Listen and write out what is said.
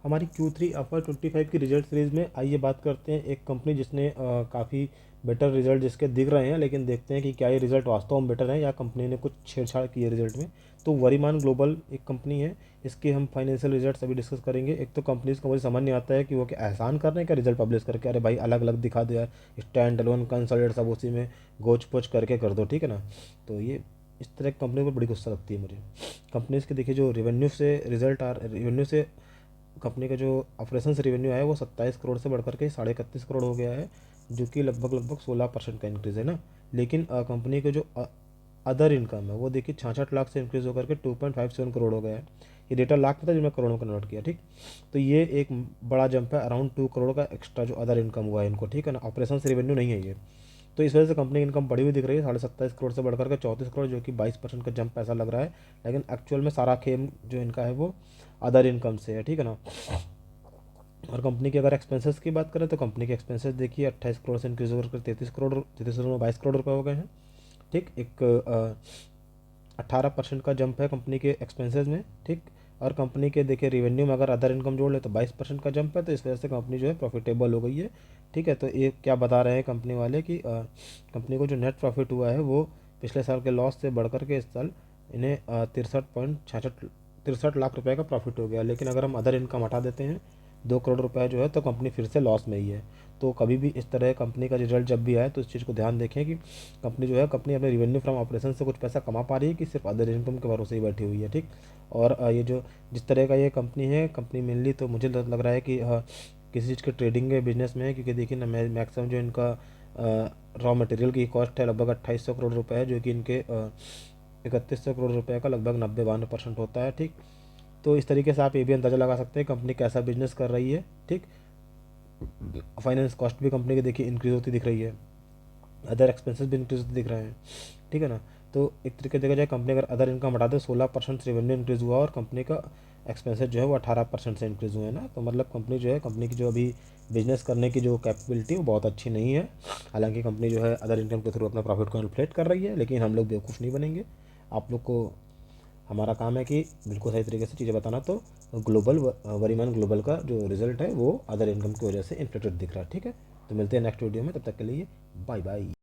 हमारी Q3 FY25 की result series में आइए बात करते हैं एक कंपनी जिसने काफ़ी बेटर रिजल्ट जिसके दिख रहे हैं, लेकिन देखते हैं कि क्या ये रिजल्ट वास्तव में बेटर है या कंपनी ने कुछ छेड़छाड़ की है रिजल्ट में। तो वरीमान ग्लोबल एक कंपनी है, इसके हम फाइनेंशियल रिजल्ट अभी डिस्कस करेंगे। एक तो कंपनीज को मुझे समझ नहीं आता है कि वो क्या एहसान कर रहे हैं क्या रिजल्ट पब्लिश करके, अरे भाई अलग अलग दिखा दो यार, स्टैंड अलोन कंसोलिडेट सब उसी में गोच पोच करके कर दो, ठीक है ना। तो ये इस तरह की कंपनी पर बड़ी गुस्सा लगती है मुझे। कंपनीज के देखिए जो रेवेन्यू से कंपनी का जो ऑपरेशन रेवेन्यू है वो 27 करोड़ से बढ़कर के 31.5 करोड़ हो गया है, जो कि लगभग लगभग 16% का इंक्रीज़ है ना। लेकिन कंपनी के जो अदर इनकम है वो देखिए 66 लाख से इंक्रीज़ होकर के 2.57 करोड़ हो गया है। ये डेटा लाख में था जो मैं करोड़ में कन्वर्ट किया, ठीक। तो ये एक बड़ा जंप है, अराउंड 2 करोड़ का एक्स्ट्रा जो अदर इनकम हुआ है इनको, ठीक है ना। ऑपरेशन रेवेन्यू नहीं है ये। तो इस वजह से कंपनी की इनकम बढ़ी हुई दिख रही है, 27.5 करोड़ से बढ़कर के 34 करोड़, जो कि 22% का जंप ऐसा लग रहा है। लेकिन एक्चुअल में सारा खेम जो इनका है वो अदर इनकम से है, ठीक है ना। और कंपनी की अगर एक्सपेंसेस की बात करें तो कंपनी के एक्सपेंसेस देखिए 28 करोड़ से इंक्रीज होकर 33 करोड़ में 22 करोड़ रुपये हो गए हैं, ठीक। एक 18% का जंप है कंपनी के एक्सपेंसेस में, ठीक। और कंपनी के देखिए रेवेन्यू में अगर अदर इनकम जोड़ ले तो 22% का जंप है, तो इस वजह से कंपनी जो है प्रॉफिटेबल हो गई है, ठीक है। तो ये क्या बता रहे हैं कंपनी वाले कि कंपनी को जो नेट प्रॉफिट हुआ है वो पिछले साल के लॉस से बढ़कर के इस साल इन्हें 63 लाख रुपए का प्रॉफिट हो गया। लेकिन अगर हम अदर इनकम हटा देते हैं 2 करोड़ रुपए जो है, तो कंपनी फिर से लॉस में ही है। तो कभी भी इस तरह कंपनी का रिजल्ट जब भी आए तो इस चीज़ को ध्यान देखें कि कंपनी जो है कंपनी अपने रिवेन्यू फ्रॉम ऑपरेशन से कुछ पैसा कमा पा रही है कि सिर्फ अदर इनकम के भरोसे ही बैठी हुई है, ठीक। और ये जो जिस तरह का ये कंपनी है, कंपनी मेनली तो मुझे लग रहा है कि किसी चीज़ के ट्रेडिंग के बिजनेस में है, क्योंकि देखिए ना मैक्सिमम जो इनका रॉ मटेरियल की कॉस्ट है लगभग 2800 करोड़ रुपये है, जो कि इनके 3100 करोड़ रुपये का लगभग 90-92% होता है, ठीक। तो इस तरीके से आप ये भी अंदाज़ा लगा सकते हैं कंपनी कैसा बिजनेस कर रही है, ठीक। फाइनेंस कॉस्ट भी कंपनी की देखिए इंक्रीज होती दिख रही है, अदर एक्सपेंसेस भी इंक्रीज होते दिख रहे हैं, ठीक है ना। तो एक तरीके से देखा जाए कंपनी अगर अदर इनकम हटा दे 16% रेवेन्यू इंक्रीज हुआ और कंपनी का एक्सपेंसेस जो है वो 18% से इंक्रीज हुए हैं ना। तो मतलब कंपनी जो है कंपनी की जो अभी बिजनेस करने की जो कैपेबिलिटी वो बहुत अच्छी नहीं है। हालांकि कंपनी जो है अदर इनकम के थ्रू अपना प्रॉफिट को इन्फ्लेट कर रही है, लेकिन हम लोग बेवकूफ़ नहीं बनेंगे। आप लोग को हमारा काम है कि बिल्कुल सही तरीके से चीज़ें बताना। तो वरीमान ग्लोबल का जो रिजल्ट है वो अदर इनकम की वजह से इन्फ्लेटेड दिख रहा है, ठीक है। तो मिलते हैं नेक्स्ट वीडियो में, तब तक के लिए बाय बाय।